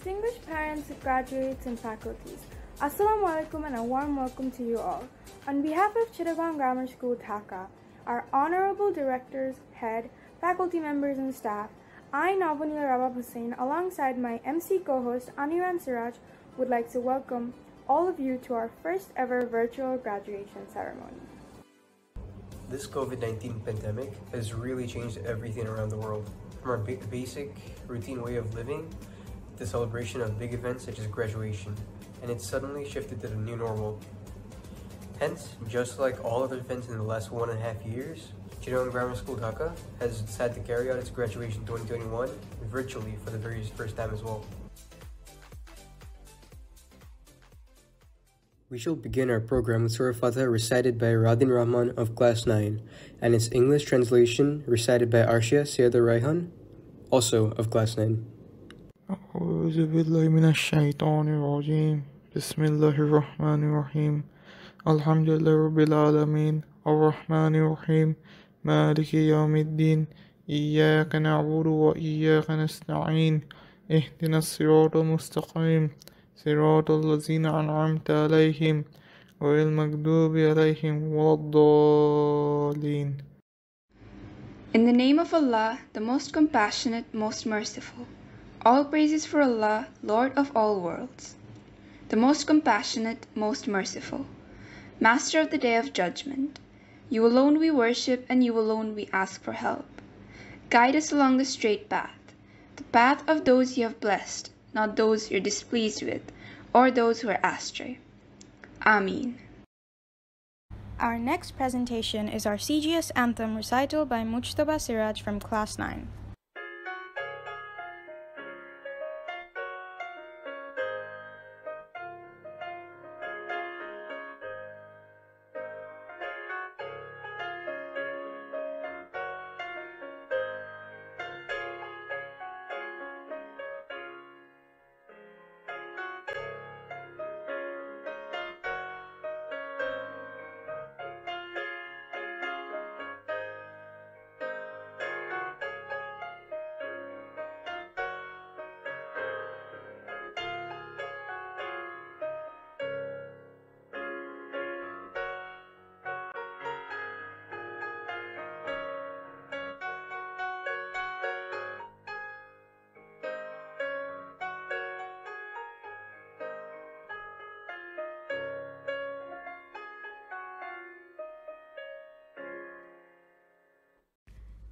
Distinguished parents, graduates, and faculties, Assalamu alaikum and a warm welcome to you all. On behalf of Chittagong Grammar School, Dhaka, our honorable directors, head, faculty members, and staff, I, Navanya Rabab Hussain, alongside my MC co-host Aniran Siraj, would like to welcome all of you to our first ever virtual graduation ceremony. This COVID-19 pandemic has really changed everything around the world, from our basic, routine way of living, the celebration of big events such as graduation, and it's suddenly shifted to the new normal. Hence, just like all other events in the last 1.5 years, Chittagong Grammar School Dhaka has decided to carry out its graduation 2021 virtually for the very first time as well. We shall begin our program with Surah Fatiha recited by Radin Rahman of Class 9 and its English translation recited by Arshia Sayeda Raihan, also of Class 9. أعوذ بالله من الشيطان الرجيم بسم الله الرحمن الرحيم الحمد لله رب العالمين الرحمن الرحيم مالك يوم الدين إياك نعبد وإياك نستعين اهدنا الصراط المستقيم صراط الذين أنعمت عليهم غير المغضوب عليهم ولا الضالين. In the name of Allah, the most compassionate, most merciful. All praises for Allah, Lord of all worlds, the most compassionate, most merciful, Master of the Day of Judgment. You alone we worship and you alone we ask for help. Guide us along the straight path, the path of those you have blessed, not those you're displeased with, or those who are astray. Ameen. Our next presentation is our CGS anthem recital by Mujtaba Siraj from Class 9.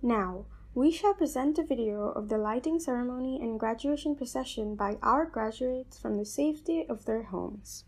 Now, we shall present a video of the lighting ceremony and graduation procession by our graduates from the safety of their homes.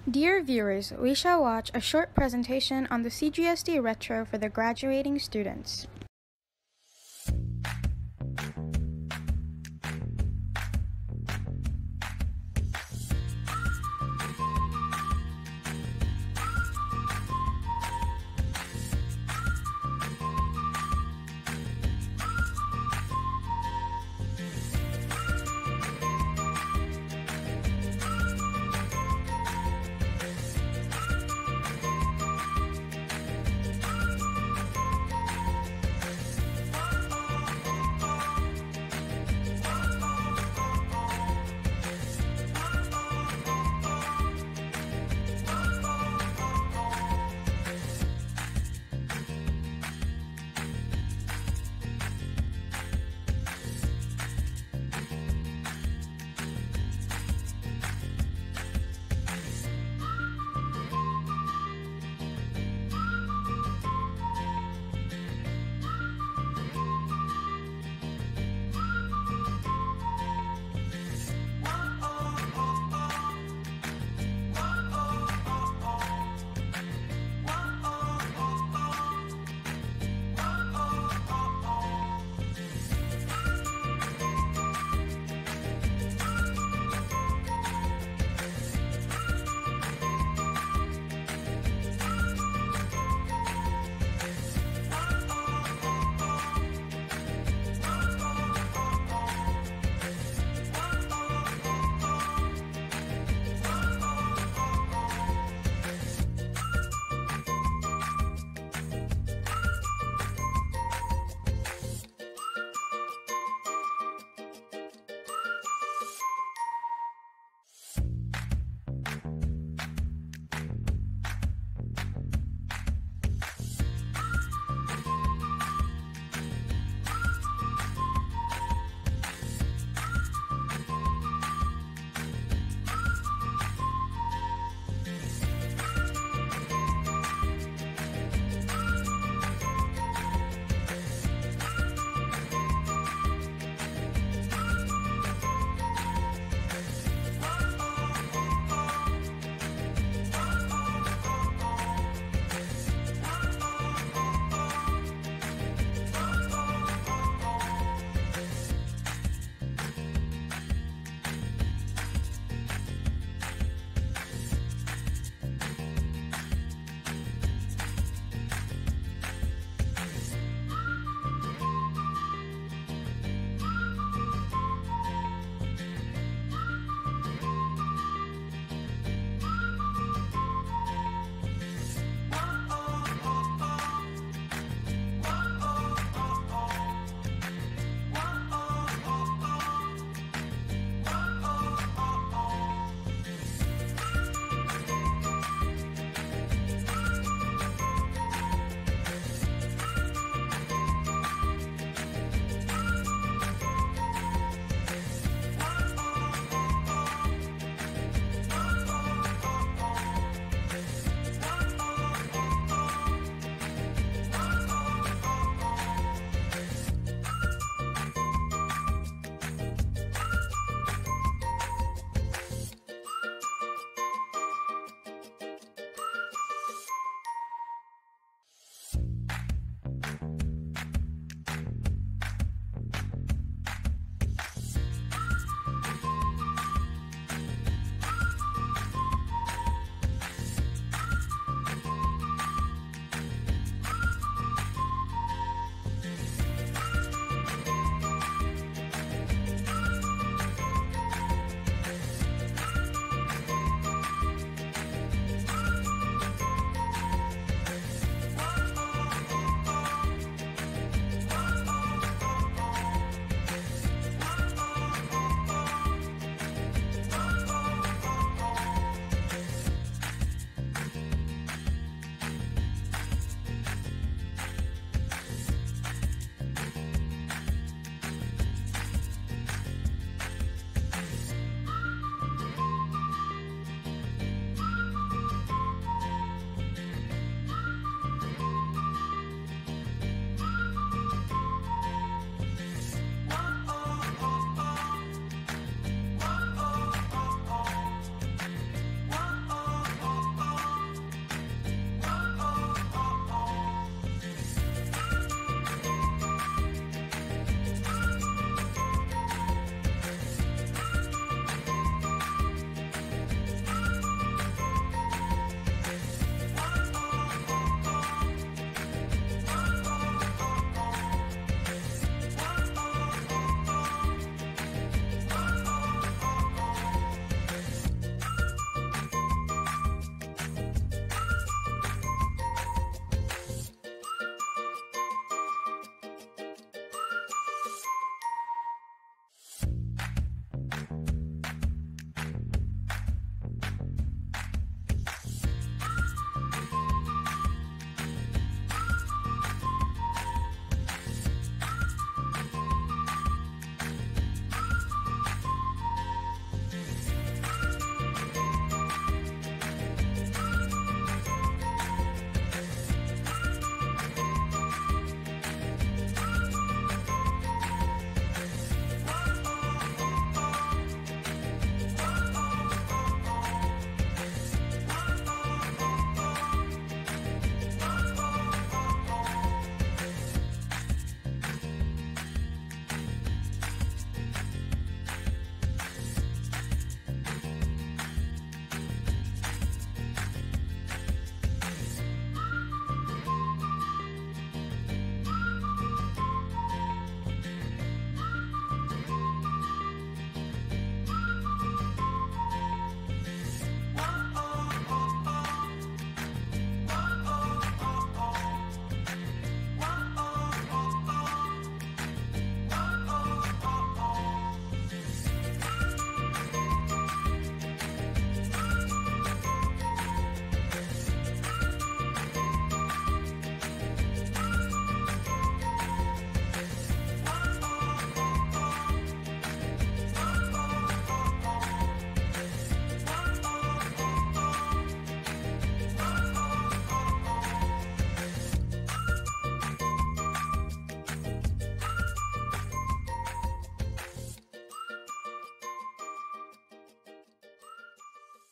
Dear viewers, we shall watch a short presentation on the CGSD Retro for the graduating students.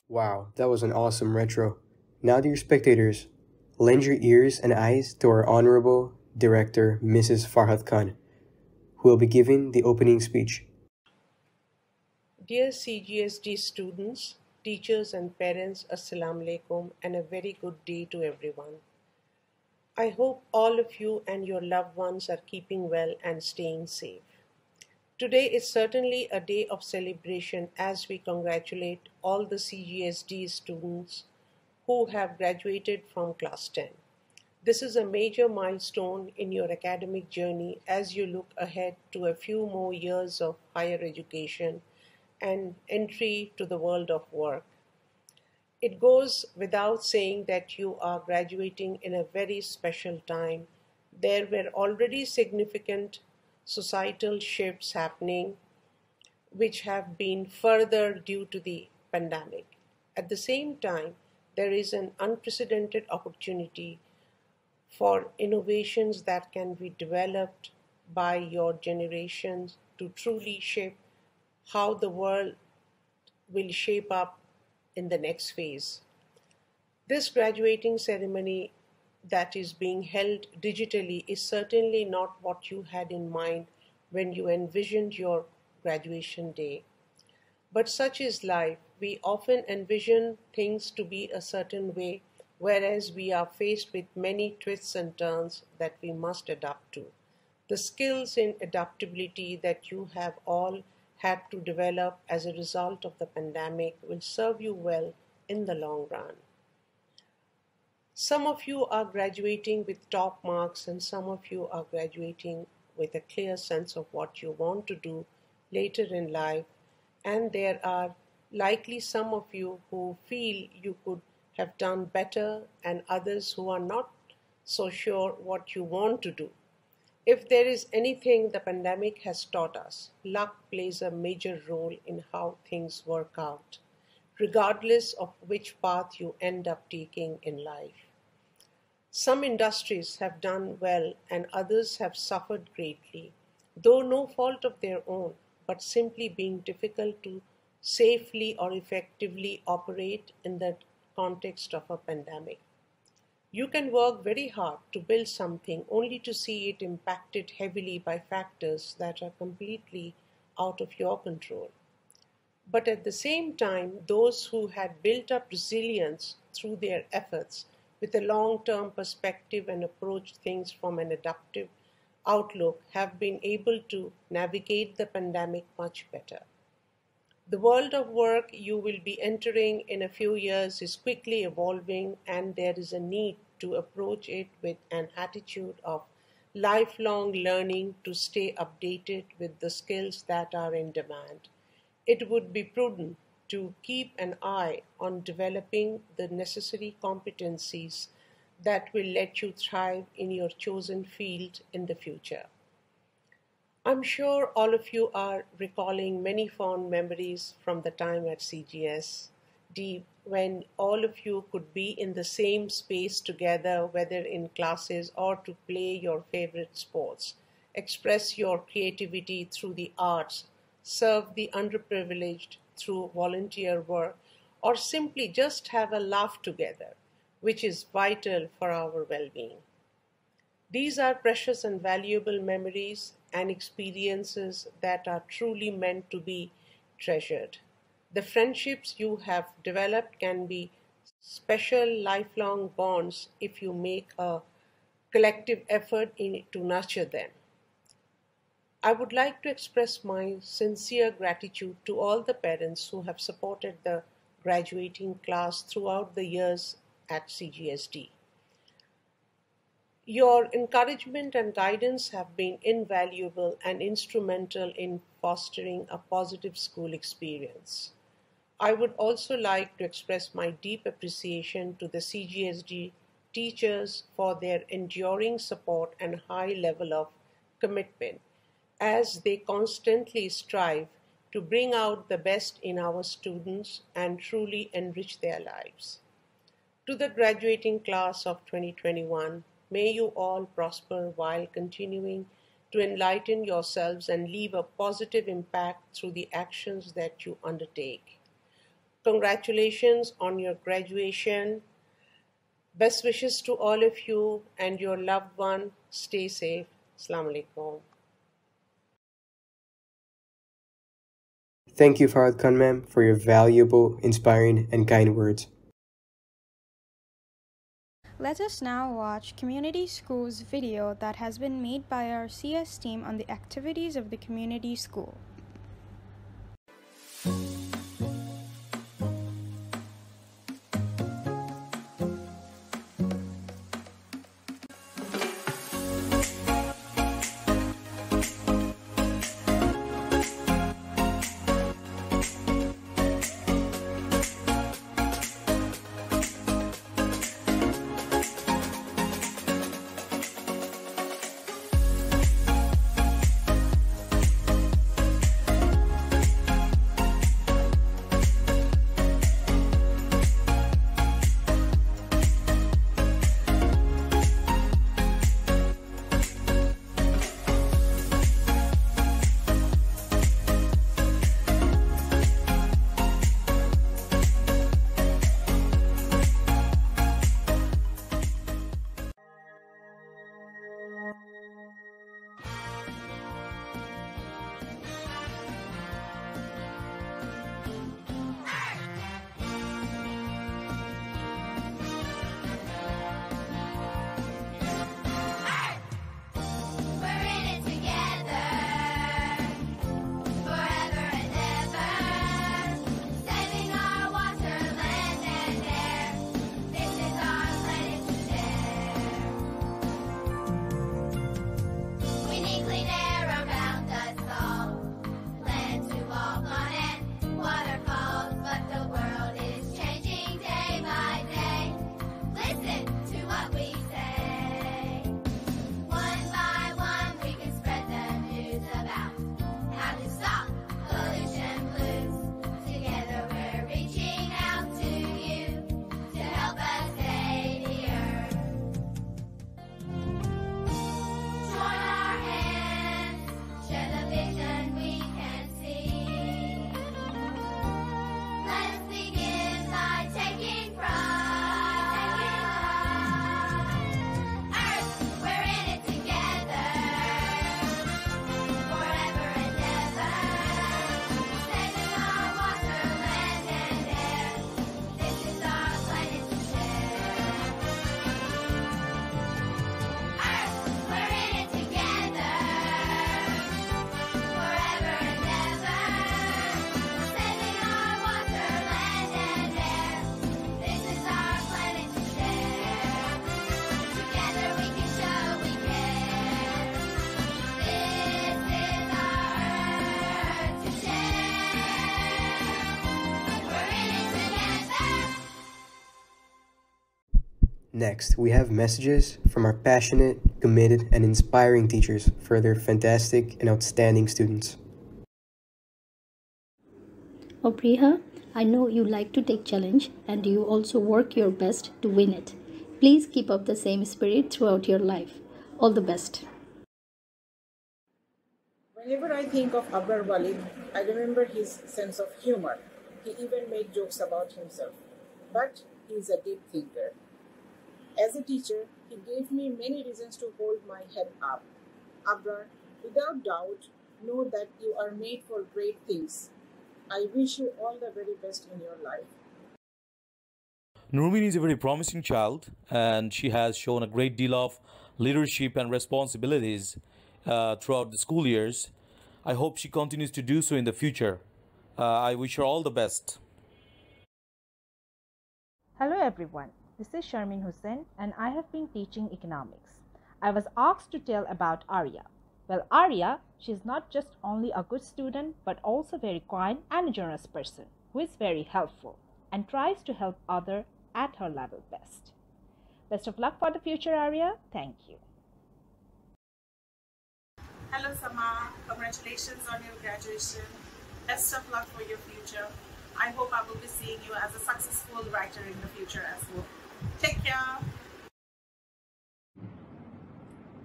Wow, that was an awesome retro. Now, dear spectators, lend your ears and eyes to our Honorable Director, Mrs. Farhat Khan, who will be giving the opening speech. Dear CGSD students, teachers and parents, Assalamu alaikum and a very good day to everyone. I hope all of you and your loved ones are keeping well and staying safe. Today is certainly a day of celebration as we congratulate all the CGSD students who have graduated from class 10. This is a major milestone in your academic journey as you look ahead to a few more years of higher education and entry to the world of work. It goes without saying that you are graduating in a very special time. There were already significant societal shifts happening, which have been further due to the pandemic. At the same time, there is an unprecedented opportunity for innovations that can be developed by your generations to truly shape how the world will shape up in the next phase. This graduating ceremony that is being held digitally is certainly not what you had in mind when you envisioned your graduation day. But such is life. We often envision things to be a certain way, whereas we are faced with many twists and turns that we must adapt to. The skills in adaptability that you have all had to develop as a result of the pandemic will serve you well in the long run. Some of you are graduating with top marks, and some of you are graduating with a clear sense of what you want to do later in life, and there are likely some of you who feel you could have done better, and others who are not so sure what you want to do. If there is anything the pandemic has taught us, luck plays a major role in how things work out, regardless of which path you end up taking in life. Some industries have done well and others have suffered greatly, though no fault of their own, but simply being difficult to safely or effectively operate in the context of a pandemic. You can work very hard to build something only to see it impacted heavily by factors that are completely out of your control. But at the same time, those who had built up resilience through their efforts with a long-term perspective and approached things from an adaptive outlook have been able to navigate the pandemic much better. The world of work you will be entering in a few years is quickly evolving, and there is a need to approach it with an attitude of lifelong learning to stay updated with the skills that are in demand. It would be prudent to keep an eye on developing the necessary competencies that will let you thrive in your chosen field in the future. I'm sure all of you are recalling many fond memories from the time at CGSD when all of you could be in the same space together, whether in classes or to play your favorite sports, express your creativity through the arts, serve the underprivileged through volunteer work, or simply just have a laugh together, which is vital for our well-being. These are precious and valuable memories and experiences that are truly meant to be treasured. The friendships you have developed can be special lifelong bonds if you make a collective effort to nurture them. I would like to express my sincere gratitude to all the parents who have supported the graduating class throughout the years at CGSD. Your encouragement and guidance have been invaluable and instrumental in fostering a positive school experience. I would also like to express my deep appreciation to the CGSD teachers for their enduring support and high level of commitment as they constantly strive to bring out the best in our students and truly enrich their lives. To the graduating class of 2021, may you all prosper while continuing to enlighten yourselves and leave a positive impact through the actions that you undertake. Congratulations on your graduation. Best wishes to all of you and your loved one. Stay safe. Assalamu alaikum. Thank you, Farhad Khan ma'am, for your valuable, inspiring, and kind words. Let us now watch Community School's video that has been made by our CS team on the activities of the community school. Next, we have messages from our passionate, committed, and inspiring teachers for their fantastic and outstanding students. Opriha, I know you like to take challenge and you also work your best to win it. Please keep up the same spirit throughout your life. All the best. Whenever I think of Abrar Walid, I remember his sense of humor. He even made jokes about himself. But he is a deep thinker. As a teacher, he gave me many reasons to hold my head up. Abrar, without doubt, know that you are made for great things. I wish you all the very best in your life. Nurmin is a very promising child, and she has shown a great deal of leadership and responsibilities throughout the school years. I hope she continues to do so in the future. I wish her all the best. Hello everyone, this is Sharmin Hussain and I have been teaching economics. I was asked to tell about Arya. Well, Arya, she is not just only a good student but also very kind and a generous person who is very helpful and tries to help others at her level best. Best of luck for the future, Arya. Thank you. Hello Sama, congratulations on your graduation. Best of luck for your future. I hope I will be seeing you as a successful writer in the future as well. Take care.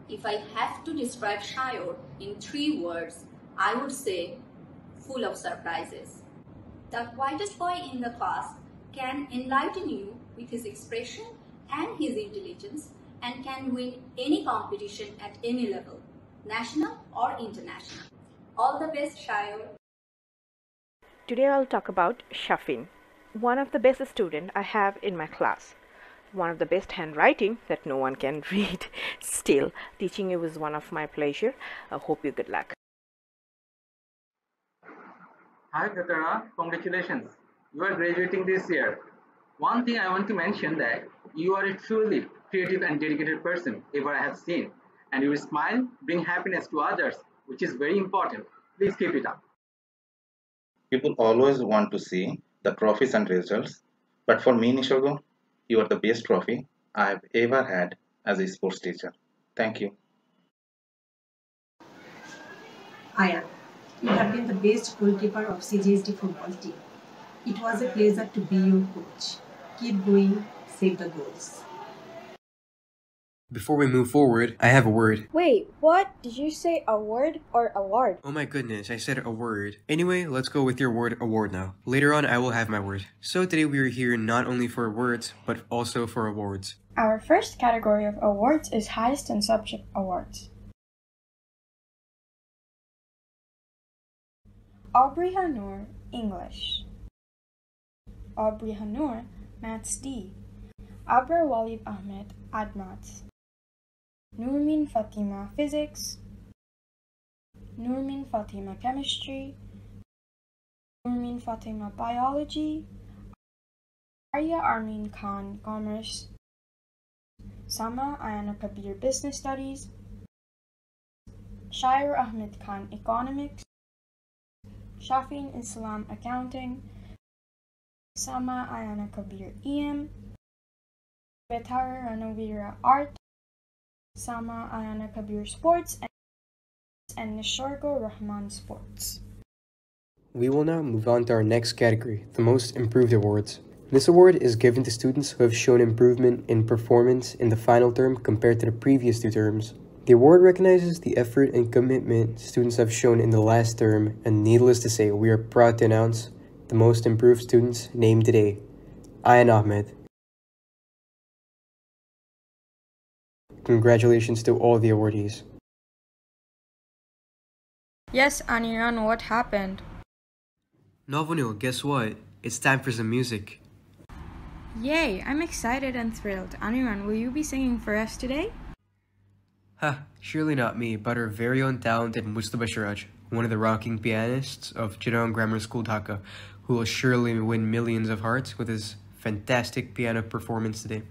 If I have to describe Shayur in 3 words, I would say full of surprises. the quietest boy in the class can enlighten you with his expression and his intelligence and can win any competition at any level, national or international. All the best, Shayur. Today I'll talk about Shafin, one of the best students I have in my class. One of the best handwriting that no one can read. Still, teaching you is one of my pleasure. I hope you good luck. Hi Katara, congratulations. You are graduating this year. One thing I want to mention that you are a truly creative and dedicated person ever I have seen. And your smile bring happiness to others, which is very important. Please keep it up. People always want to see the trophies and results, but for me, Nishogo, you are the best trophy I've ever had as a sports teacher. Thank you. Ayan, you have been the best goalkeeper of CGSD football team. It was a pleasure to be your coach. Keep going, save the goals. Before we move forward, I have a word. Wait, what? Did you say a word or award? Oh my goodness, I said a word. Anyway, let's go with your word award now. Later on, I will have my word. So today we are here not only for words, but also for awards. Our first category of awards is highest in subject awards. Aubrey Hanur, English. Aubrey Hanur, Maths D. Abrar Walid Ahmed, Admaths. Nurmin Fatima, Physics. Nurmin Fatima, Chemistry. Nurmin Fatima, Biology. Arya Armin Khan, Commerce. Sama Ayana Kabir, Business Studies. Shair Ahmed Khan, Economics. Shafin Islam, Accounting. Sama Ayana Kabir, EM. Betara Ranavira, Art. Sama Ayana Kabir, Sports, and Nishorgo Rahman, Sports. We will now move on to our next category, the Most Improved Awards. This award is given to students who have shown improvement in performance in the final term compared to the previous 2 terms. The award recognizes the effort and commitment students have shown in the last term, and needless to say, we are proud to announce the most improved students named today, Ayan Ahmed. Congratulations to all the awardees. Yes, Aniran, what happened? Novonil, guess what? It's time for some music. Yay, I'm excited and thrilled. Aniran, will you be singing for us today? Surely not me, but our very own talented Mustafa Siraj, one of the rocking pianists of Chittagong Grammar School, Dhaka, who will surely win millions of hearts with his fantastic piano performance today.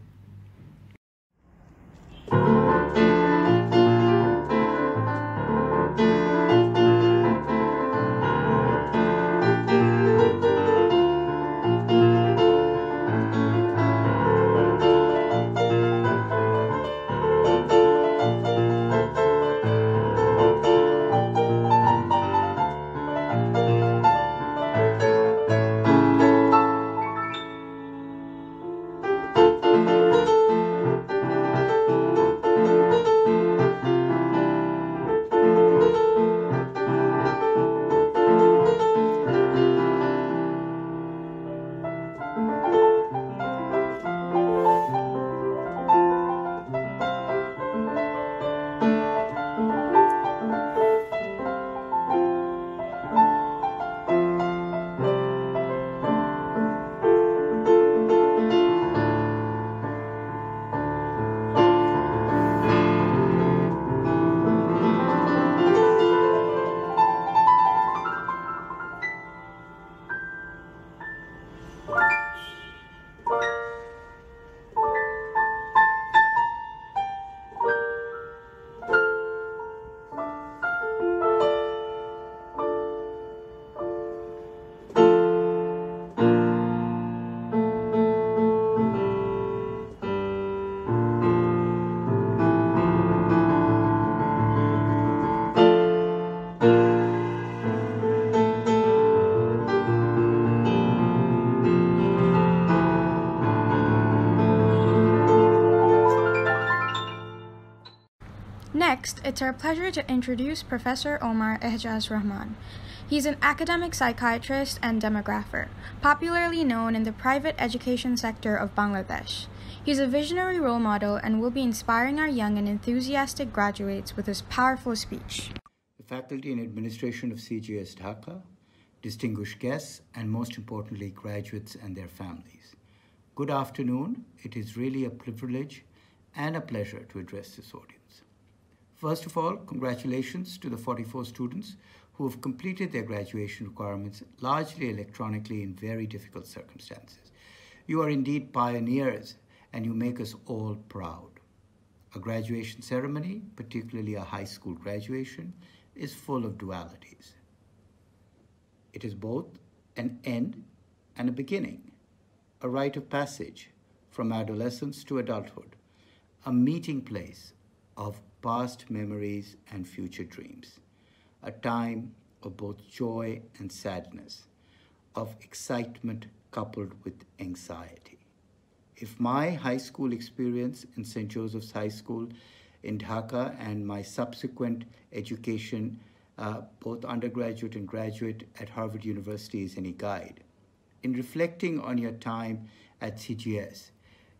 Next, it's our pleasure to introduce Professor Omar Ehjaz Rahman. He's an academic psychiatrist and demographer, popularly known in the private education sector of Bangladesh. He's a visionary role model and will be inspiring our young and enthusiastic graduates with his powerful speech. The faculty and administration of CGS Dhaka, distinguished guests, and most importantly, graduates and their families. Good afternoon. It is really a privilege and a pleasure to address this audience. First of all, congratulations to the 44 students who have completed their graduation requirements largely electronically in very difficult circumstances. You are indeed pioneers, and you make us all proud. A graduation ceremony, particularly a high school graduation, is full of dualities. It is both an end and a beginning, a rite of passage from adolescence to adulthood, a meeting place of past memories and future dreams, a time of both joy and sadness, of excitement coupled with anxiety. If my high school experience in St. Joseph's High School in Dhaka and my subsequent education, both undergraduate and graduate at Harvard University, is any guide, in reflecting on your time at CGS,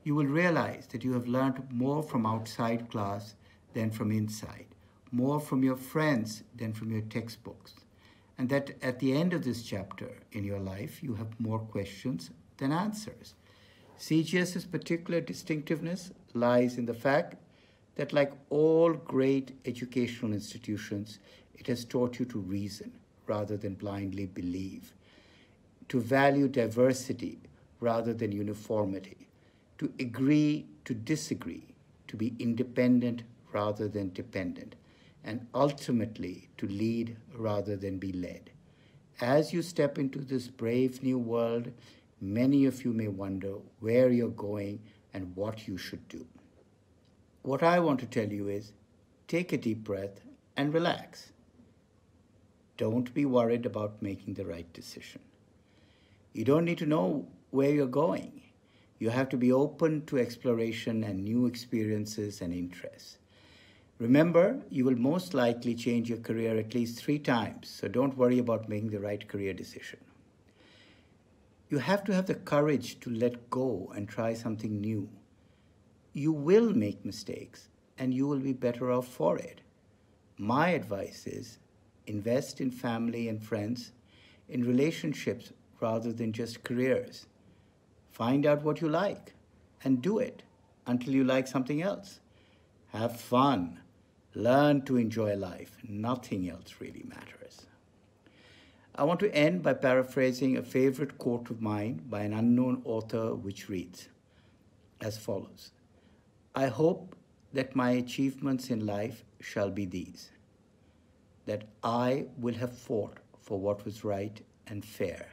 you will realize that you have learned more from outside class than from inside, more from your friends than from your textbooks, and that at the end of this chapter in your life, you have more questions than answers. CGS's particular distinctiveness lies in the fact that, like all great educational institutions, it has taught you to reason rather than blindly believe, to value diversity rather than uniformity, to agree to disagree, to be independent rather than dependent, and ultimately to lead rather than be led. As you step into this brave new world, many of you may wonder where you're going and what you should do. What I want to tell you is, take a deep breath and relax. Don't be worried about making the right decision. You don't need to know where you're going. You have to be open to exploration and new experiences and interests. Remember, you will most likely change your career at least 3 times, so don't worry about making the right career decision. You have to have the courage to let go and try something new. You will make mistakes, and you will be better off for it. My advice is, invest in family and friends, in relationships rather than just careers. Find out what you like and do it until you like something else. Have fun. Learn to enjoy life. Nothing else really matters. I want to end by paraphrasing a favorite quote of mine by an unknown author, which reads as follows: I hope that my achievements in life shall be these, that I will have fought for what was right and fair,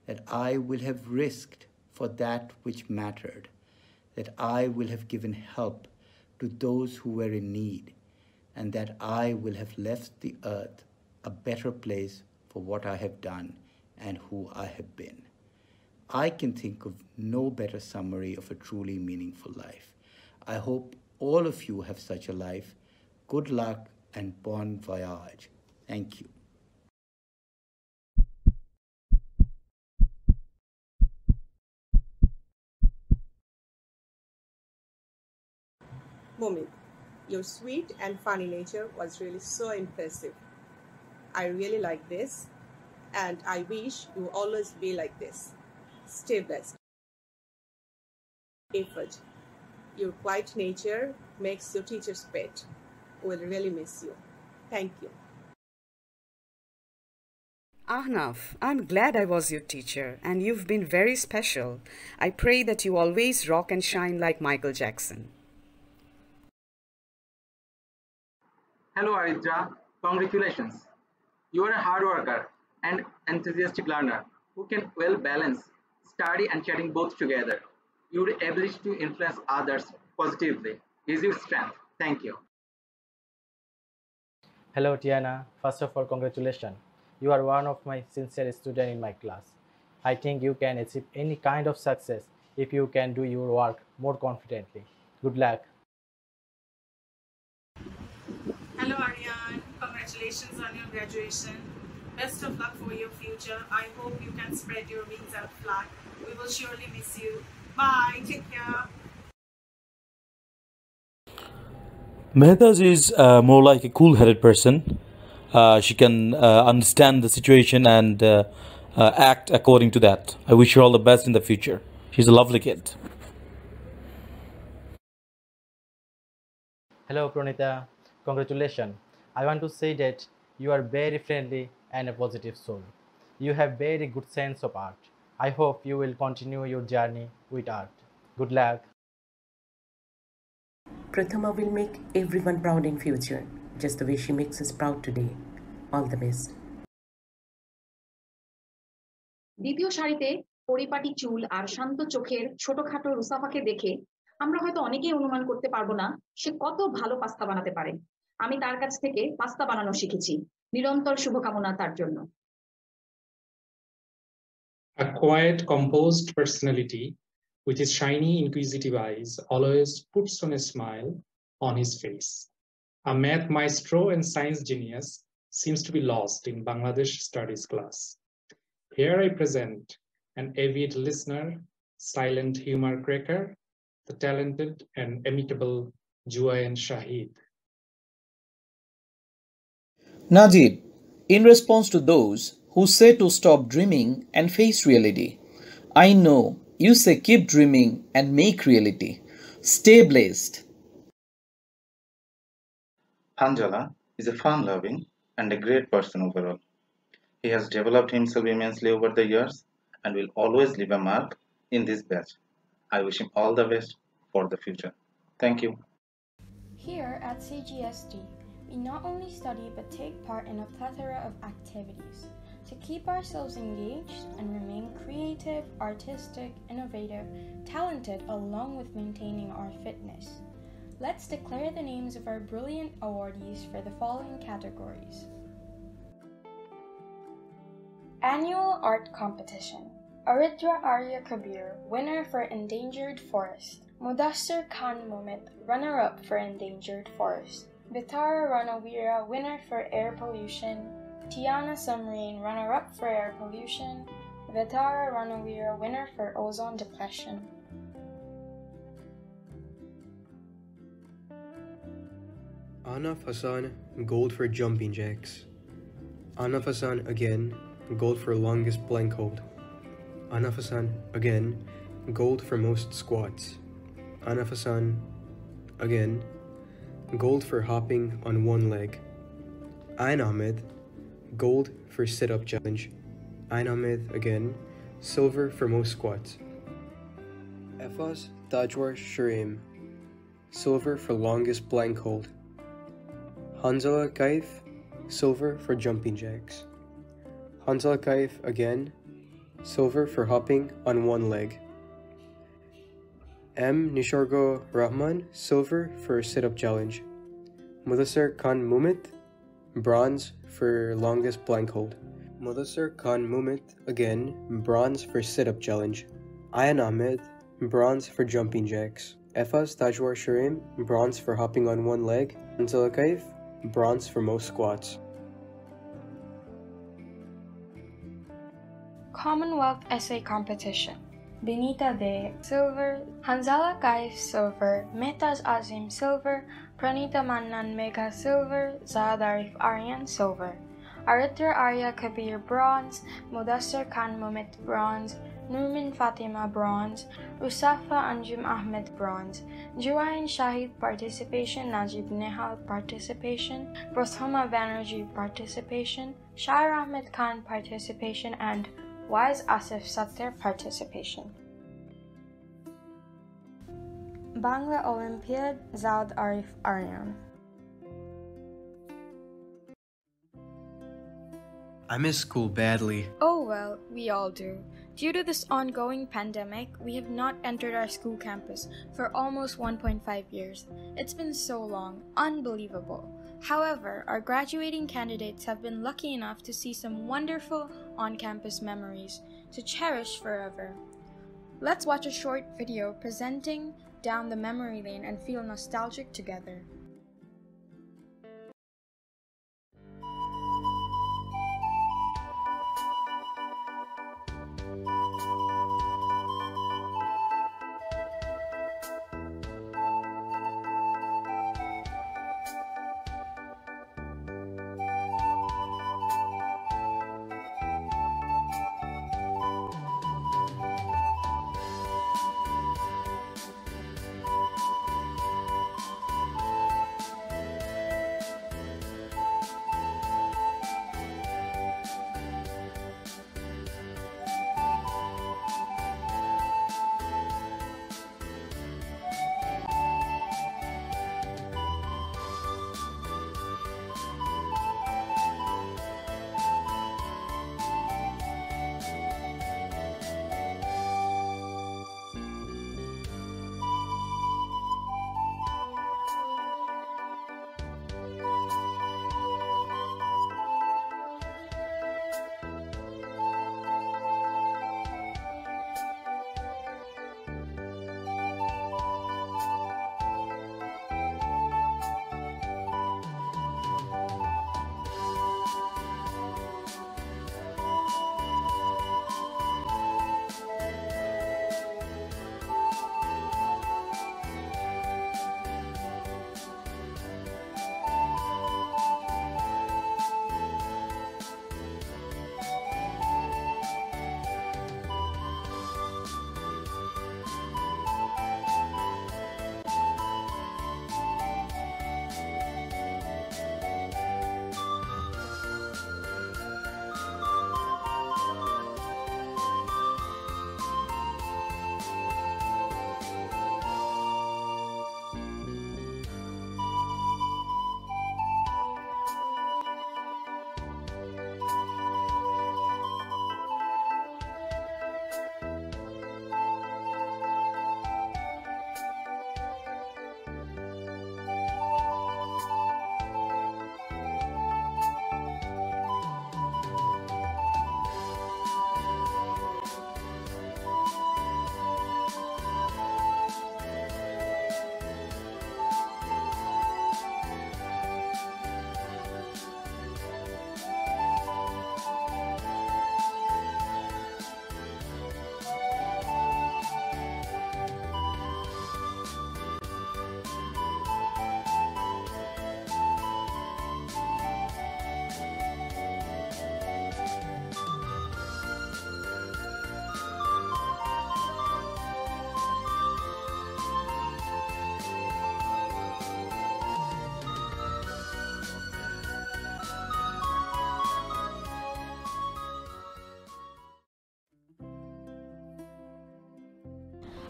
that I will have risked for that which mattered, that I will have given help to those who were in need, and that I will have left the earth a better place for what I have done and who I have been. I can think of no better summary of a truly meaningful life. I hope all of you have such a life. Good luck and bon voyage. Thank you. Momit, your sweet and funny nature was really so impressive. I really like this, and I wish you always be like this. Stay blessed. Effort. Your quiet nature makes your teacher's pet. We'll really miss you. Thank you. Ahnaf, I'm glad I was your teacher, and you've been very special. I pray that you always rock and shine like Michael Jackson. Hello Aridra, congratulations. You are a hard worker and enthusiastic learner who can well balance study and chatting both together. Your ability to influence others positively is your strength. Thank you. Hello Tiana, first of all congratulations. You are one of my sincere students in my class. I think you can achieve any kind of success if you can do your work more confidently. Good luck. Congratulations on your graduation. Best of luck for your future. I hope you can spread your wings and fly. We will surely miss you. Bye. Take care. Mehtas is more like a cool-headed person. She can understand the situation and act according to that. I wish her all the best in the future. She's a lovely kid. Hello, Pranita. Congratulations. I want to say that you are very friendly and a positive soul. You have very good sense of art. I hope you will continue your journey with art. Good luck. Prathama will make everyone proud in future, just the way she makes us proud today. All the best. দ্বিতীয় সারিতে পরিপাটি চুল আর শান্ত চোখের ছোটখাটো রুসাফাকে দেখে আমরা হয়তো অনেকেই অনুমান করতে পারবো না সে কত ভালো পাস্তা বানাতে পারে। আমি তার কাছ থেকে পাস্তা বানানো শিখেছি। নিরন্তর শুভকামনা তার জন্য। A quiet, composed personality with his shiny, inquisitive eyes always puts on a smile on his face. A math maestro and science genius seems to be lost in Bangladesh studies class. Here I present an avid listener, silent humor cracker, the talented and amicable Juayan Shahid. Najib, in response to those who say to stop dreaming and face reality, I know you say keep dreaming and make reality. Stay blessed. Hanjala is a fun-loving and a great person overall. He has developed himself immensely over the years and will always leave a mark in this batch. I wish him all the best for the future. Thank you. Here at CGSD, we not only study but take part in a plethora of activities to keep ourselves engaged and remain creative, artistic, innovative, talented, along with maintaining our fitness. Let's declare the names of our brilliant awardees for the following categories. Annual Art Competition. Aridra Arya Kabir, winner for Endangered Forest. Mudassir Khan Mumit, runner-up for Endangered Forest. Bitara Ranawira, winner for Air Pollution. Tiana Samreen, runner-up for Air Pollution. Vitara Ranawira, winner for Ozone Depletion. Anaf Hassan, gold for jumping jacks. Anaf Hassan again, gold for longest blank hold. Anaf Hassan again, gold for most squats. Anaf Hassan again, gold for hopping on one leg. Ayn Ahmed, gold for sit-up challenge. Ayn Ahmed again, silver for most squats. Efas Tajwar Sharim, silver for longest blank hold. Hanzala Kaif, silver for jumping jacks. Hanzala Kaif again, silver for hopping on one leg. M. Nishargo Rahman, silver for sit-up challenge. Mudassir Khan Mumit, bronze for longest blank hold. Mudassir Khan Mumit, again, bronze for sit-up challenge. Ayan Ahmed, bronze for jumping jacks. Efas Tajwar Sharim, bronze for hopping on one leg. Hanzala Kaif, bronze for most squats. Commonwealth Essay Competition. Benita De, silver. Hanzala Kaif, silver. Mehtas Azim, silver. Pranita Mannan Megha, silver. Zaad Arif Aryan, silver. Aritra Arya Kabir, bronze. Mudassir Khan Mumit, bronze. Nurmin Fatima, bronze. Usafa Anjum Ahmed, bronze. Juayan Shahid, participation. Najib Nehal, participation. Prathama Banerjee, participation. Shair Ahmed Khan, participation. And Wise Asif Sattar, participation. Bangla Olympiad, Zaud Arif Aryan. I miss school badly. Oh well, we all do. Due to this ongoing pandemic, we have not entered our school campus for almost 1.5 years. It's been so long, unbelievable. However, our graduating candidates have been lucky enough to see some wonderful on-campus memories to cherish forever. Let's watch a short video presenting down the memory lane and feel nostalgic together.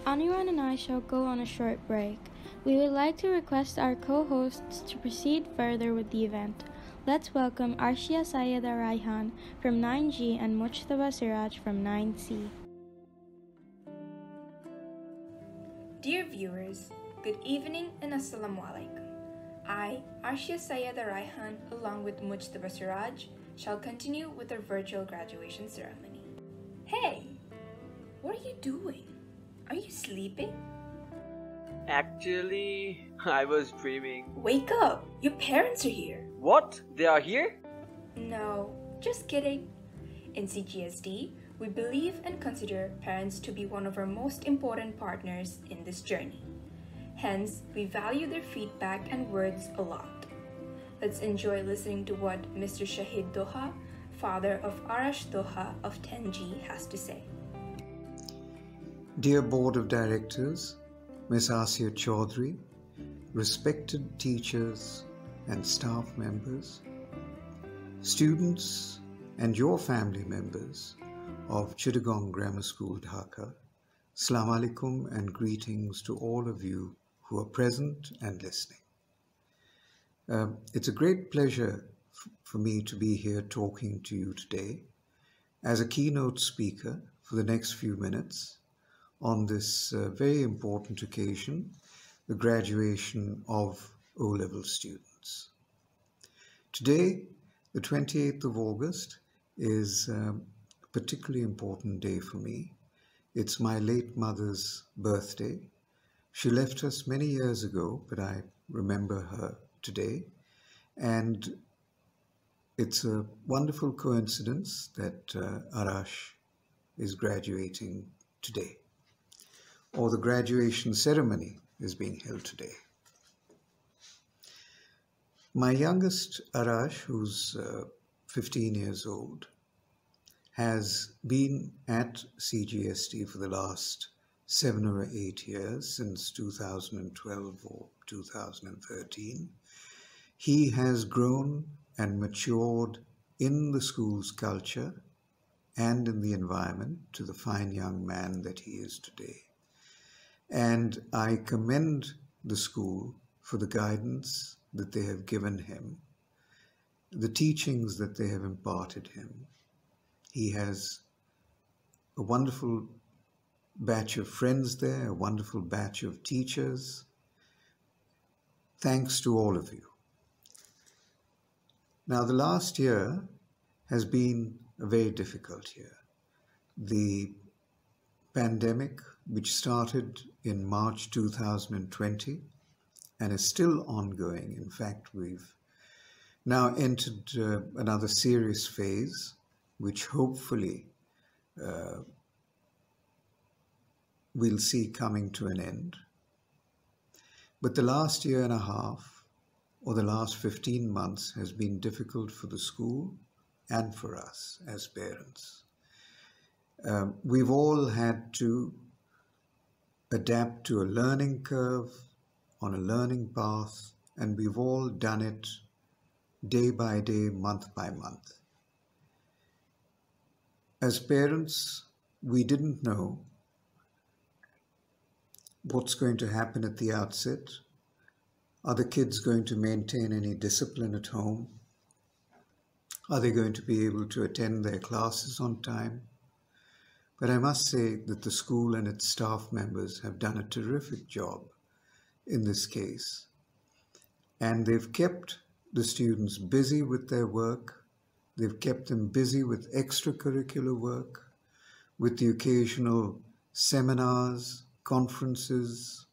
Aniran and I shall go on a short break. We would like to request our co-hosts to proceed further with the event. Let's welcome Arshia Sayeda Raihan from 9G and Mujtaba Siraj from 9C. Dear viewers, good evening and Assalamu alaikum. I, Arshia Sayeda Raihan, along with Mujtaba Siraj, shall continue with our virtual graduation ceremony. Hey, what are you doing? Are you sleeping? Actually, I was dreaming. Wake up! Your parents are here. What? They are here? No, just kidding. In CGSD, we believe and consider parents to be one of our most important partners in this journey. Hence, we value their feedback and words a lot. Let's enjoy listening to what Mr. Shahid Doha, father of Arash Doha of 10G, has to say. Dear Board of Directors, Ms. Asiya Chaudhry, respected teachers and staff members, students and your family members of Chittagong Grammar School, Dhaka, Assalamu alaikum and greetings to all of you who are present and listening. It's a great pleasure for me to be here talking to you today as a keynote speaker for the next few minutes on this very important occasion, the graduation of O-level students. Today, the 28th of August, is a particularly important day for me. It's my late mother's birthday. She left us many years ago, but I remember her today. And it's a wonderful coincidence that Arash is graduating today, or the graduation ceremony is being held today. My youngest, Arash, who's 15 years old, has been at CGSD for the last 7 or 8 years, since 2012 or 2013. He has grown and matured in the school's culture and in the environment to the fine young man that he is today. And I commend the school for the guidance that they have given him, the teachings that they have imparted him. He has a wonderful batch of friends there, a wonderful batch of teachers. Thanks to all of you. Now, the last year has been a very difficult year. The pandemic, which started in March 2020 and is still ongoing. In fact, we've now entered another serious phase, which hopefully we'll see coming to an end. But the last year and a half, or the last 15 months, has been difficult for the school and for us as parents. We've all had to adapt to a learning curve, on a learning path, and we've all done it day by day, month by month. As parents, we didn't know what's going to happen at the outset. Are the kids going to maintain any discipline at home? Are they going to be able to attend their classes on time? But I must say that the school and its staff members have done a terrific job in this case. And they've kept the students busy with their work. They've kept them busy with extracurricular work, with the occasional seminars, conferences.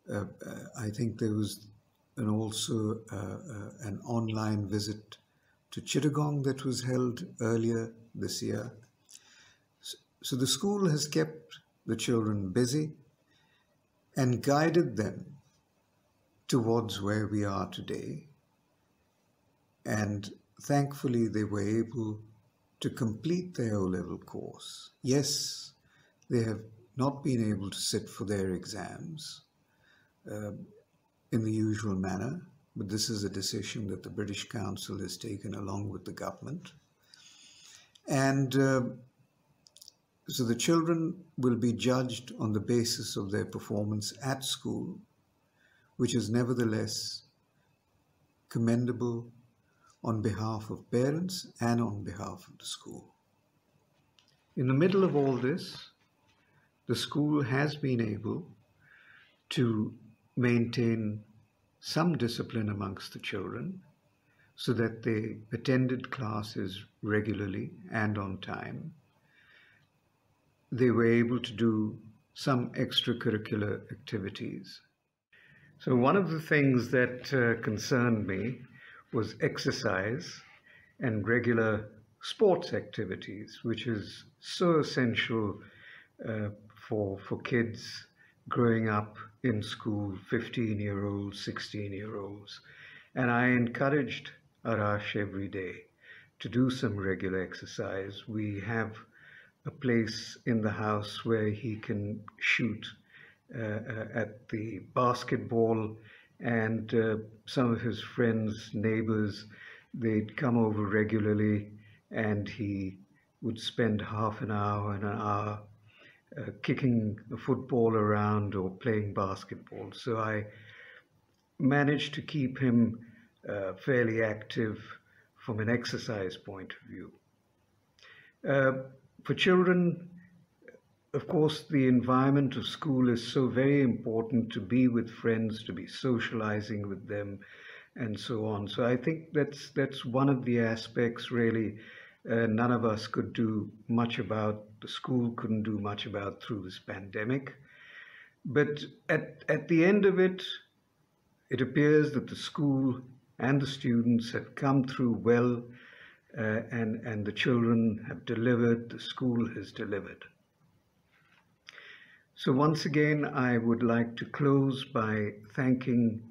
I think there was also an online visit to Chittagong that was held earlier this year. So the school has kept the children busy and guided them towards where we are today. And thankfully, they were able to complete their O-level course. Yes, they have not been able to sit for their exams in the usual manner, but this is a decision that the British Council has taken along with the government. And So the children will be judged on the basis of their performance at school, which is nevertheless commendable on behalf of parents and on behalf of the school. In the middle of all this, the school has been able to maintain some discipline amongst the children so that they attended classes regularly and on time. They were able to do some extracurricular activities. So one of the things that concerned me was exercise and regular sports activities, which is so essential for kids growing up in school, 15-year-olds, 16-year-olds. And I encouraged Arash every day to do some regular exercise. We have a place in the house where he can shoot at the basketball, and some of his friends, neighbors, they'd come over regularly, and he would spend half an hour and an hour kicking a football around or playing basketball. So I managed to keep him fairly active from an exercise point of view. For children, of course, the environment of school is so very important, to be with friends, to be socializing with them, and so on. So I think that's one of the aspects really none of us could do much about, the school couldn't do much about through this pandemic. But at the end of it, it appears that the school and the students have come through well, and the children have delivered, the school has delivered. So once again, I would like to close by thanking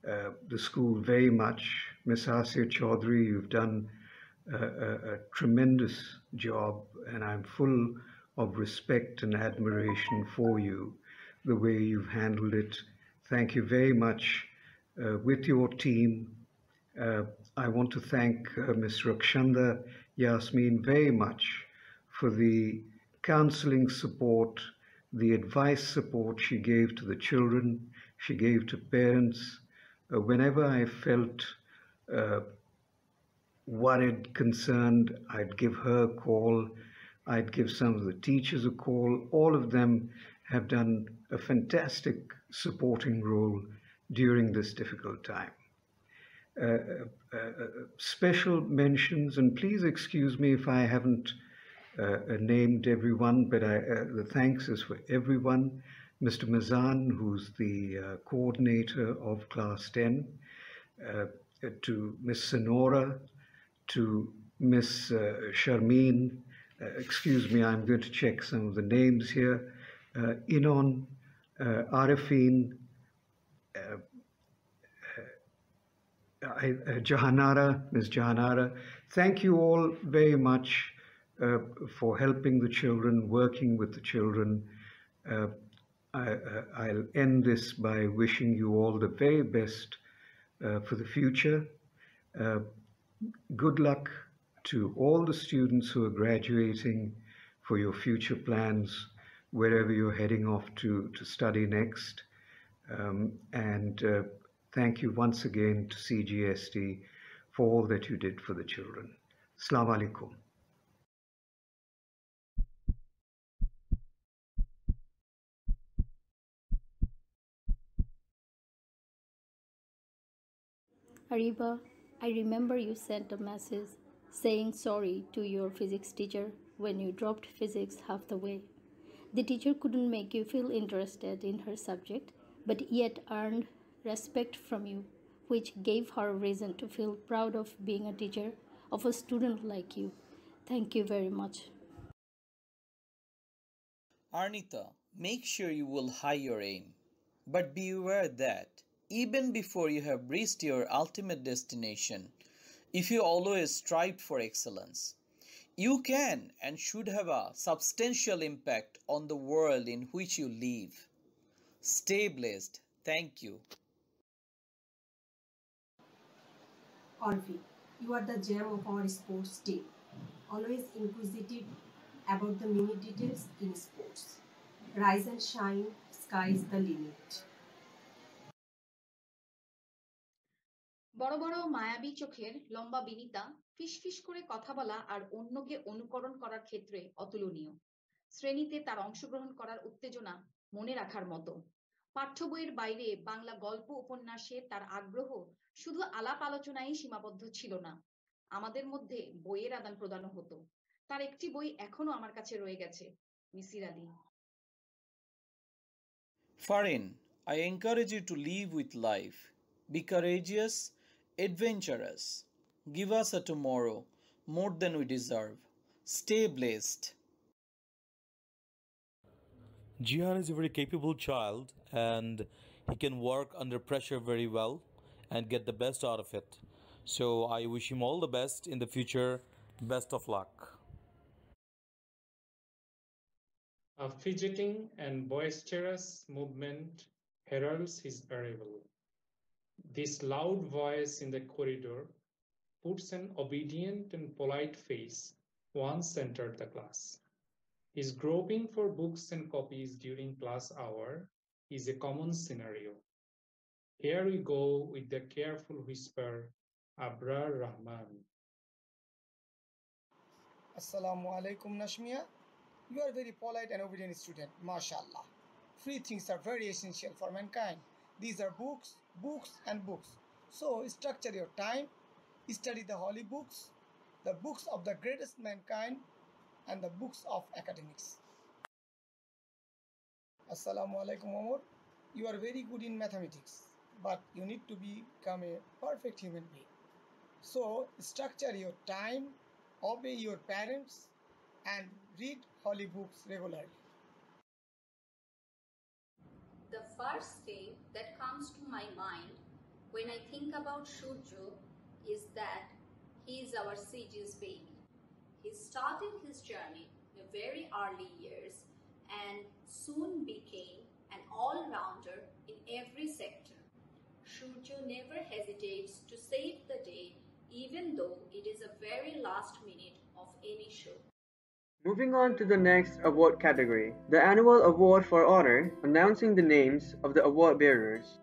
the school very much. Ms. Asya Chaudhary, you've done a tremendous job, and I'm full of respect and admiration for you, the way you've handled it. Thank you very much. With your team, I want to thank Ms. Rakshanda Yasmin very much for the counseling support, the advice support she gave to the children, she gave to parents. Whenever I felt worried, concerned, I'd give her a call. I'd give some of the teachers a call. All of them have done a fantastic supporting role during this difficult time. Special mentions, and please excuse me if I haven't named everyone, but the thanks is for everyone. Mr. Mazan, who's the coordinator of Class 10, to Miss Sonora, to Miss Sharmeen, excuse me, I'm going to check some of the names here, Inon, Arifin, Jahanara, Ms. Jahanara. Thank you all very much for helping the children, working with the children. I'll end this by wishing you all the very best for the future. Good luck to all the students who are graduating, for your future plans, wherever you're heading off to study next. Thank you once again to CGSD for all that you did for the children. Assalamu alaikum. Ariba, I remember you sent a message saying sorry to your physics teacher when you dropped physics half the way. The teacher couldn't make you feel interested in her subject, but yet earned respect from you, which gave her a reason to feel proud of being a teacher of a student like you. Thank you very much. Arnita, make sure you will high your aim, but be aware that even before you have reached your ultimate destination, if you always strive for excellence, you can and should have a substantial impact on the world in which you live. Stay blessed. Thank you. Orvi, you are the gem of our sports team. Always inquisitive, about the minute details in sports. Rise and shine, sky's the limit. বড় বড় মায়াবী চোখের লম্বা বিনিতা ফিসফিস করে কথা বলা আর অন্যকে অনুকরণ করার ক্ষেত্রে অতুলনীয়। শ্রেণীতে তার অংশগ্রহণ করার উত্তেজনা মনে রাখার মতো। পাঠ্য বইয়ের বাইরে বাংলা গল্প উপন্যাসে তার আগ্রহ শুধু আলাপ আলোচনায় সীমাবদ্ধ ছিল না, আমাদের মধ্যে বইয়ের আদান প্রদানও হতো। তার একটি বই এখনো আমার কাছে রয়ে গেছে, Misir Ali. Farin, I encourage you to live with life. Be courageous, adventurous. Give us a tomorrow more than we deserve. Stay blessed. Jihan is a very capable child and he can work under pressure very well and get the best out of it. So I wish him all the best in the future. Best of luck. A fidgeting and boisterous movement heralds his arrival. This loud voice in the corridor puts an obedient and polite face once entered the class. His groping for books and copies during class hour is a common scenario. Here we go with the careful whisper, Abrar Rahman. Assalamu alaikum, Nashmia. You are a very polite and obedient student, mashallah. Three things are very essential for mankind. These are books, books, and books. So structure your time, study the holy books, the books of the greatest mankind, and the books of academics. Assalamu alaikum, Omar. You are very good in mathematics, but you need to become a perfect human being. So structure your time, obey your parents, and read holy books regularly. The first thing that comes to my mind when I think about Shurjo is that he is our CG's baby. He started his journey in very early years and soon became an all-rounder in every sector. Shurjo never hesitates to save the day even though it is a very last minute of any show. Moving on to the next award category, the annual award for honor, announcing the names of the award bearers.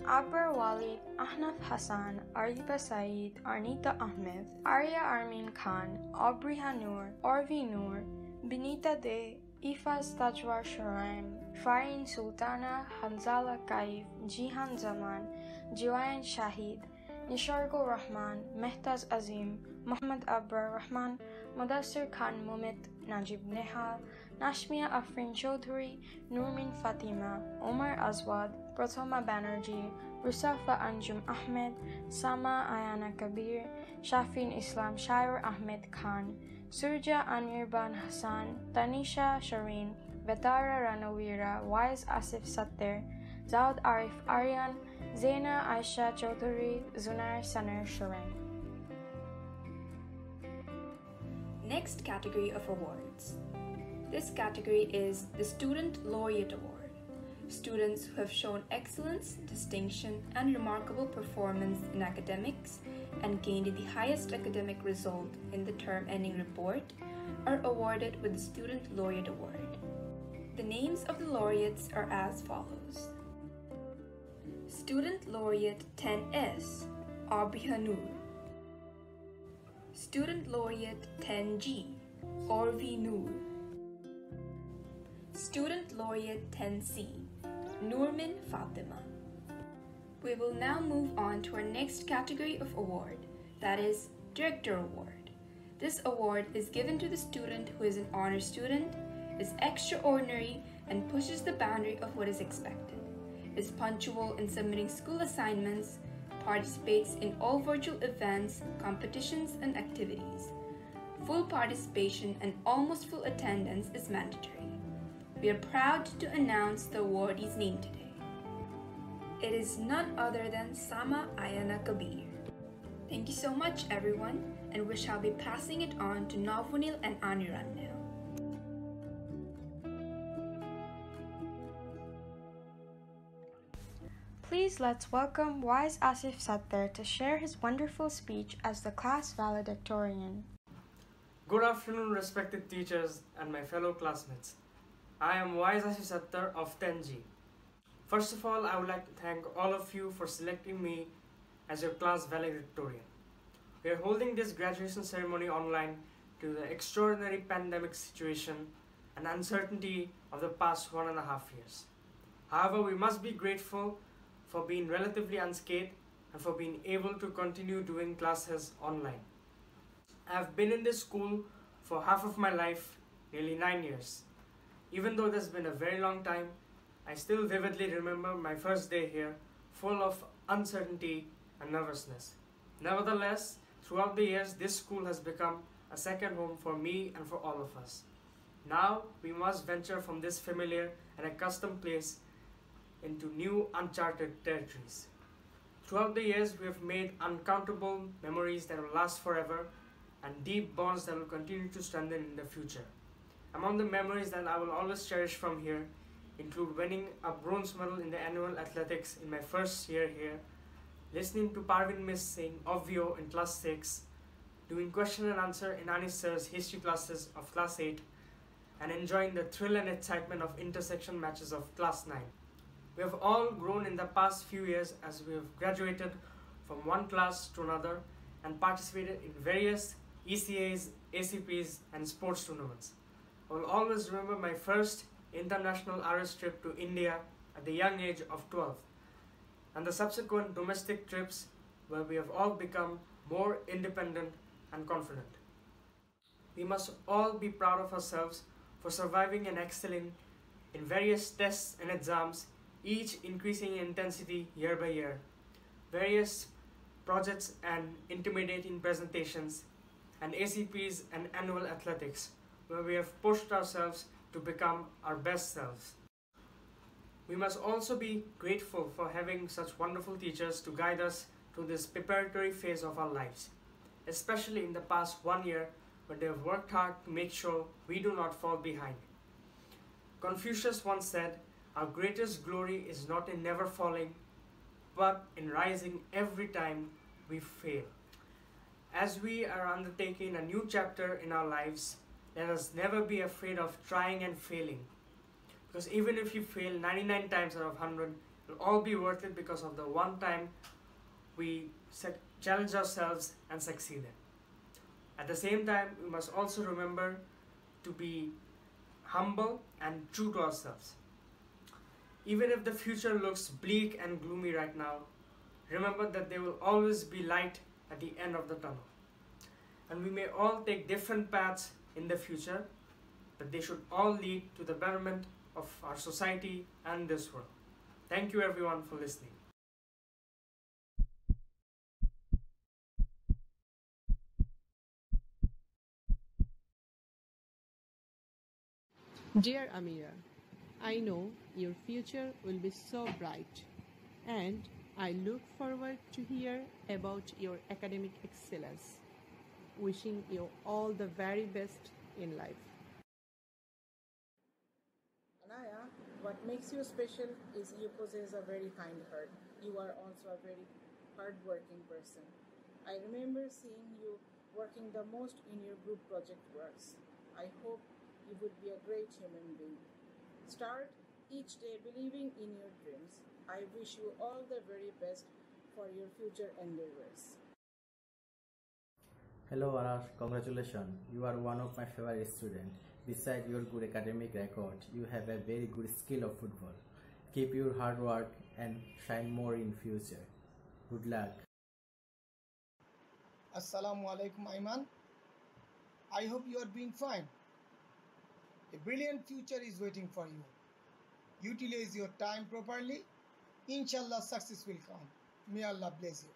Akbar Walid, Ahnaf Hassan, Ariba Saeed, Arnita Ahmed, Arya Armin Khan, Aubrey Hanur, Orvi Noor, Binita De, Ifaz Tajwar Shuraim, Farin Sultana, Hanzala Kaif, Jihan Zaman, Jiwayan Shahid, Nishargo Rahman, Mehtaz Azim, Muhammad Abrar Rahman, Mudassir Khan Mumit, Najib Nehal, Nashmia Afrin Chaudhuri, Nurmin Fatima, Omar Azwad, Prathama Banerjee, Rusafa Anjum Ahmed, Sama Ayana Kabir, Shafin Islam Shair Ahmed Khan, Surja Anirban Hassan, Tanisha Shireen, Vetara Ranawira, Wise Asif Sattar, Zaud Arif Aryan, Zaina Aisha Chaudhuri, Zunair Sanar Shireen. Next category of awards. This category is the Student Laureate Award. Students who have shown excellence, distinction, and remarkable performance in academics and gained the highest academic result in the term-ending report are awarded with the Student Laureate Award. The names of the laureates are as follows. Student Laureate 10S, Aubrey Hanur. Student Laureate 10G, Orvi Noor. Student Laureate 10C, Nurmin Fatima. We will now move on to our next category of award, that is Director Award. This award is given to the student who is an honor student, is extraordinary and pushes the boundary of what is expected, is punctual in submitting school assignments, participates in all virtual events, competitions, and activities. Full participation and almost full attendance is mandatory. We are proud to announce the awardee's name today. It is none other than Sama Ayana Kabir. Thank you so much, everyone, and we shall be passing it on to Navunil and Aniran now. Please let's welcome Wise Asif Sattar to share his wonderful speech as the class valedictorian. Good afternoon, respected teachers and my fellow classmates. I am Waisashi Sattar of 10G. First of all, I would like to thank all of you for selecting me as your class valedictorian. We are holding this graduation ceremony online due to the extraordinary pandemic situation and uncertainty of the past 1.5 years. However, we must be grateful for being relatively unscathed and for being able to continue doing classes online. I have been in this school for half of my life, nearly 9 years. Even though this has been a very long time, I still vividly remember my first day here, full of uncertainty and nervousness. Nevertheless, throughout the years, this school has become a second home for me and for all of us. Now, we must venture from this familiar and accustomed place into new uncharted territories. Throughout the years, we have made uncountable memories that will last forever and deep bonds that will continue to strengthen in the future. Among the memories that I will always cherish from here include winning a bronze medal in the annual athletics in my first year here, listening to Parvin Miss sing Ovvio in class 6, doing question and answer in Anis Sir's history classes of class 8, and enjoying the thrill and excitement of intersection matches of class 9. We have all grown in the past few years as we have graduated from one class to another and participated in various ECAs, ACPs, and sports tournaments. I will always remember my first international RS trip to India at the young age of 12, and the subsequent domestic trips where we have all become more independent and confident. We must all be proud of ourselves for surviving and excelling in various tests and exams, each increasing in intensity year by year, various projects and intimidating presentations, and ACPs and annual athletics, where we have pushed ourselves to become our best selves. We must also be grateful for having such wonderful teachers to guide us through this preparatory phase of our lives, especially in the past 1 year when they have worked hard to make sure we do not fall behind. Confucius once said, "Our greatest glory is not in never falling, but in rising every time we fail." As we are undertaking a new chapter in our lives, let us never be afraid of trying and failing. Because even if you fail 99 times out of 100, it will all be worth it because of the one time we challenge ourselves and succeeded. At the same time, we must also remember to be humble and true to ourselves. Even if the future looks bleak and gloomy right now, remember that there will always be light at the end of the tunnel. And we may all take different paths in the future, but they should all lead to the betterment of our society and this world. Thank you everyone for listening. Dear Amira, I know your future will be so bright, and I look forward to hear about your academic excellence. Wishing you all the very best in life. Anaya, what makes you special is you possess a very kind heart. You are also a very hard-working person. I remember seeing you working the most in your group project works. I hope you would be a great human being. Start each day believing in your dreams. I wish you all the very best for your future endeavors. Hello Arash, congratulations. You are one of my favorite students. Besides your good academic record, you have a very good skill of football. Keep your hard work and shine more in future. Good luck. Assalamu alaikum, Ayman. I hope you are doing fine. A brilliant future is waiting for you. Utilize your time properly. Inshallah, success will come. May Allah bless you.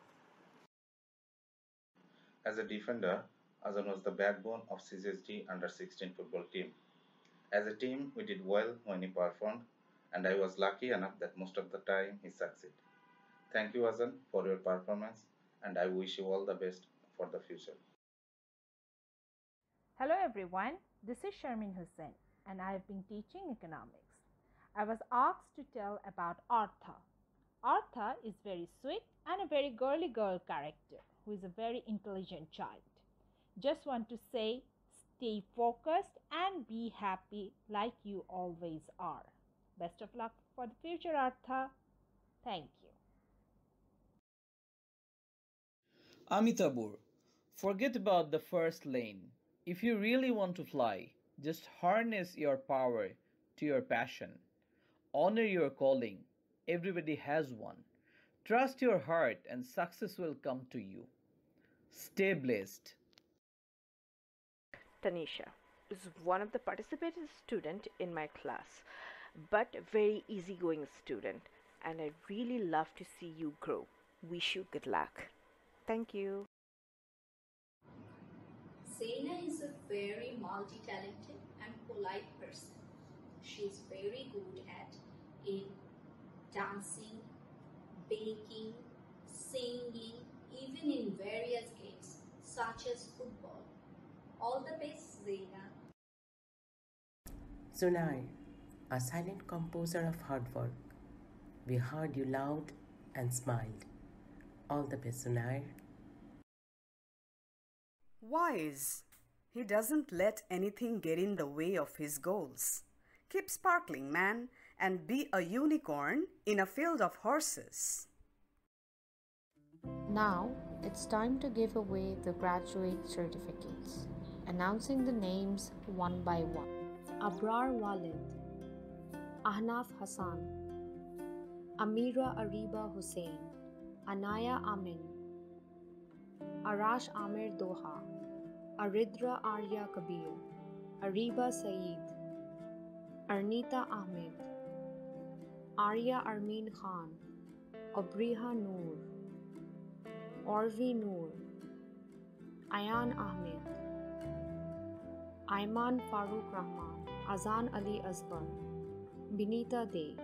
As a defender, Azan was the backbone of CGSD under-16 football team. As a team, we did well when he performed, and I was lucky enough that most of the time he succeeded. Thank you, Azan, for your performance, and I wish you all the best for the future. Hello everyone, this is Sharmin Hussain, and I have been teaching economics. I was asked to tell about Artha. Artha is very sweet and a very girly girl character who is a very intelligent child. Just want to say, stay focused, and be happy like you always are. Best of luck for the future, Artha. Thank you. Amitabur, forget about the first lane. If you really want to fly, just harness your power to your passion. Honor your calling. Everybody has one. Trust your heart and success will come to you. Stay blessed. Tanisha is one of the participating student in my class, but a very easygoing student, and I really love to see you grow. Wish you good luck. Thank you. Zaina is a very multi-talented and polite person. She is very good at in dancing, baking, singing, even in various games such as football. All the best, Zaina. Zunair, a silent composer of hard work. We heard you loud and smiled. All the best, Zunair. Wise. He doesn't let anything get in the way of his goals. Keep sparkling, man, and be a unicorn in a field of horses. Now it's time to give away the graduate certificates, announcing the names one by one. Abrar Walid, Ahnaf Hassan, Amira Ariba Hussein, Anaya Amin, Arash Amir Doha, Aridra Arya Kabir, Ariba Saeed, Arnita Ahmed, Arya Armin Khan, Obriha Noor, Orvi Noor, Ayan Ahmed, Ayman Farooq Rahman, Azan Ali Asbar, Binita Dey,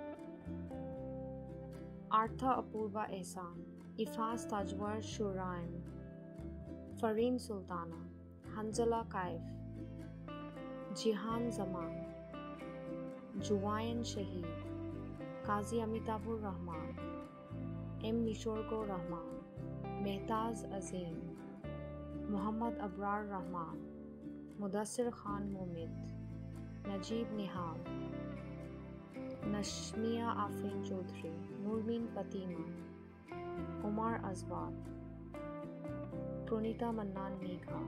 Artha Apurva Ehsan, Ifas Tajwar Shuraim, Fareen Sultana, Hanzala Kaif, Jihan Zaman, Juwayan Shaheed, Qazi Amitabur Rahman, M. Mishorgo Rahman, Mehtaz Azim, Muhammad Abrar Rahman, Mudassir Khan Mumit, Najib Nihal, Nashmiya Afrin Chaudhry, Nurmin Patima, Omar Azwat, Pronita Mannan Megha,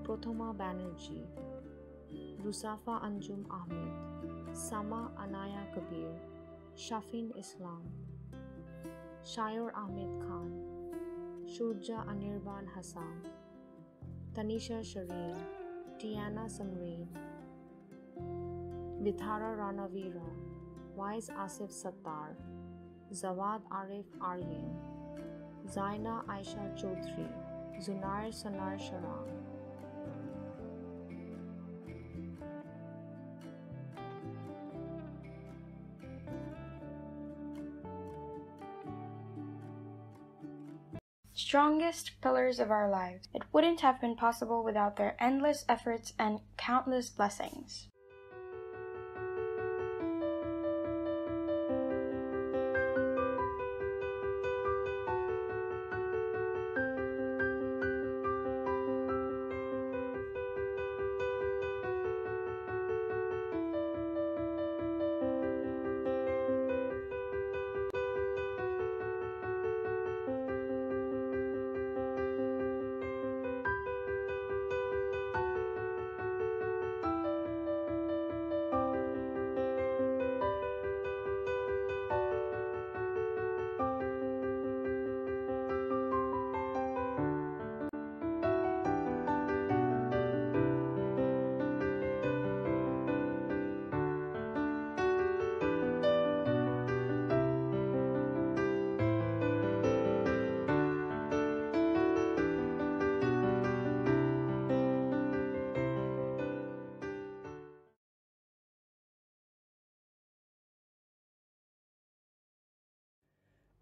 Prothoma Banerjee, Rusafa Anjum Ahmed, Sama Anaya Kabir, Shafin Islam, Shayor Ahmed Khan, Shurja Anirban Hassan, Tanisha Shareen, Tiana Samreen, Vithara Ranavira, Wais Asif Sattar, Zawad Arif Aryan, Zaina Aisha Chaudhry, Zunair Sanar Sharan. Strongest pillars of our lives. It wouldn't have been possible without their endless efforts and countless blessings.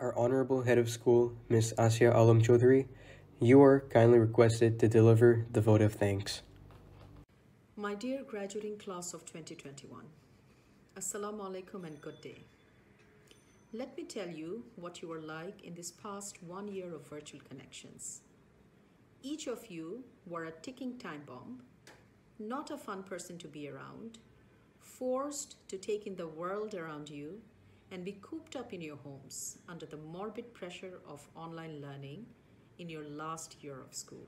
Our Honorable Head of School, Ms. Asya Alam Chaudhry, you are kindly requested to deliver the vote of thanks. My dear graduating class of 2021, Assalamu alaikum and good day. Let me tell you what you were like in this past 1 year of virtual connections. Each of you were a ticking time bomb, not a fun person to be around, forced to take in the world around you, and be cooped up in your homes under the morbid pressure of online learning in your last year of school.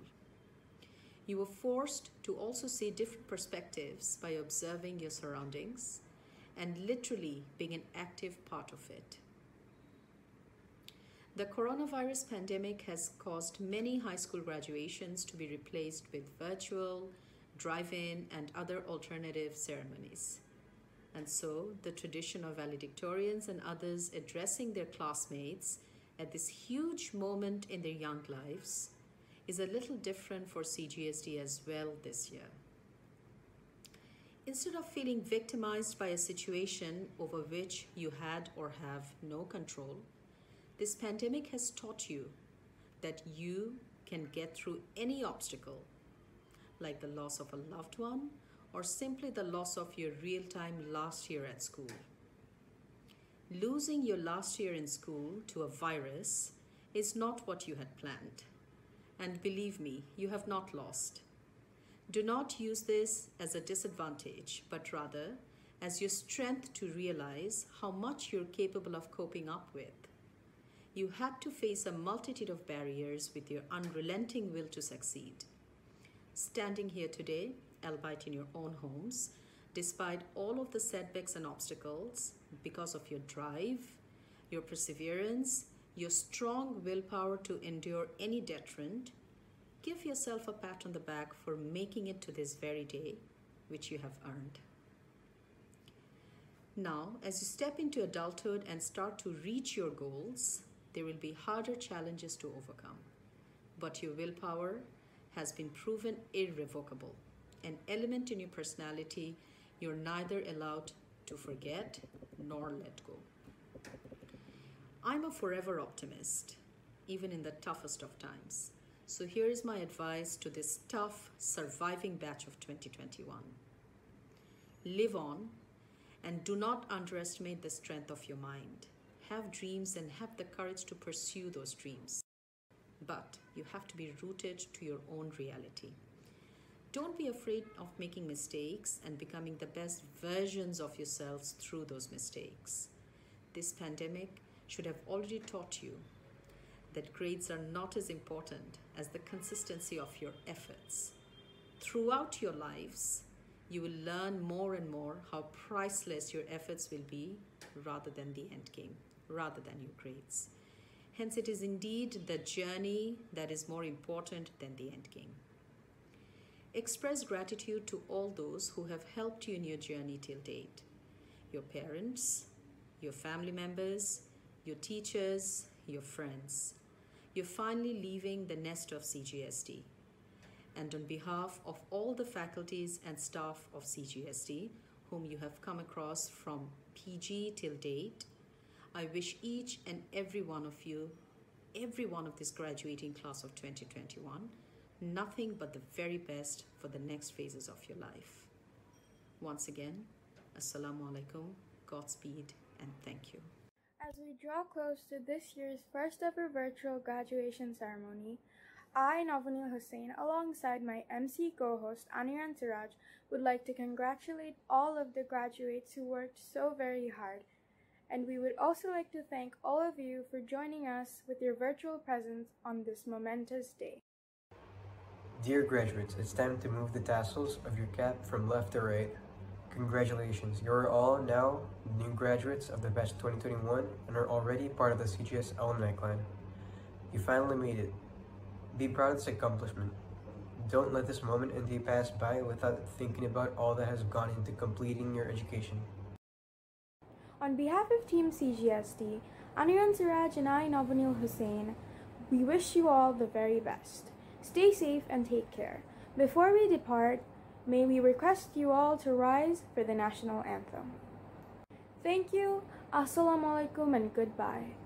You were forced to also see different perspectives by observing your surroundings and literally being an active part of it. The coronavirus pandemic has caused many high school graduations to be replaced with virtual, drive-in, and other alternative ceremonies. And so, the tradition of valedictorians and others addressing their classmates at this huge moment in their young lives is a little different for CGSD as well this year. Instead of feeling victimized by a situation over which you had or have no control, this pandemic has taught you that you can get through any obstacle, like the loss of a loved one or simply the loss of your real-time last year at school. Losing your last year in school to a virus is not what you had planned. And believe me, you have not lost. Do not use this as a disadvantage, but rather as your strength to realize how much you're capable of coping up with. You had to face a multitude of barriers with your unrelenting will to succeed. Standing here today, albeit in your own homes, despite all of the setbacks and obstacles, because of your drive, your perseverance, your strong willpower to endure any detriment, give yourself a pat on the back for making it to this very day, which you have earned. Now, as you step into adulthood and start to reach your goals, there will be harder challenges to overcome. But your willpower has been proven irrevocable, an element in your personality you're neither allowed to forget nor let go. I'm a forever optimist, even in the toughest of times. So here is my advice to this tough, surviving batch of 2021. Live on and do not underestimate the strength of your mind. Have dreams and have the courage to pursue those dreams. But you have to be rooted to your own reality. Don't be afraid of making mistakes and becoming the best versions of yourselves through those mistakes. This pandemic should have already taught you that grades are not as important as the consistency of your efforts. Throughout your lives, you will learn more and more how priceless your efforts will be rather than the end game, rather than your grades. Hence, it is indeed the journey that is more important than the end game. Express gratitude to all those who have helped you in your journey till date. Your parents, your family members, your teachers, your friends. You're finally leaving the nest of CGSD. And on behalf of all the faculties and staff of CGSD, whom you have come across from PG till date, I wish each and every one of you, every one of this graduating class of 2021, nothing but the very best for the next phases of your life. Once again, Assalamu alaikum, Godspeed, and thank you. As we draw close to this year's first ever virtual graduation ceremony, I, Navanil Hussain, alongside my MC co-host Aniran Siraj, would like to congratulate all of the graduates who worked so very hard. And we would also like to thank all of you for joining us with your virtual presence on this momentous day. Dear graduates, it's time to move the tassels of your cap from left to right. Congratulations, you're all now new graduates of the batch 2021 and are already part of the CGS alumni clan. You finally made it. Be proud of this accomplishment. Don't let this moment in day pass by without thinking about all that has gone into completing your education. On behalf of Team CGSD, Aniran Siraj and I, Navanil Hussain, we wish you all the very best. Stay safe and take care. Before we depart, may we request you all to rise for the national anthem. Thank you, Assalamu alaikum, and goodbye.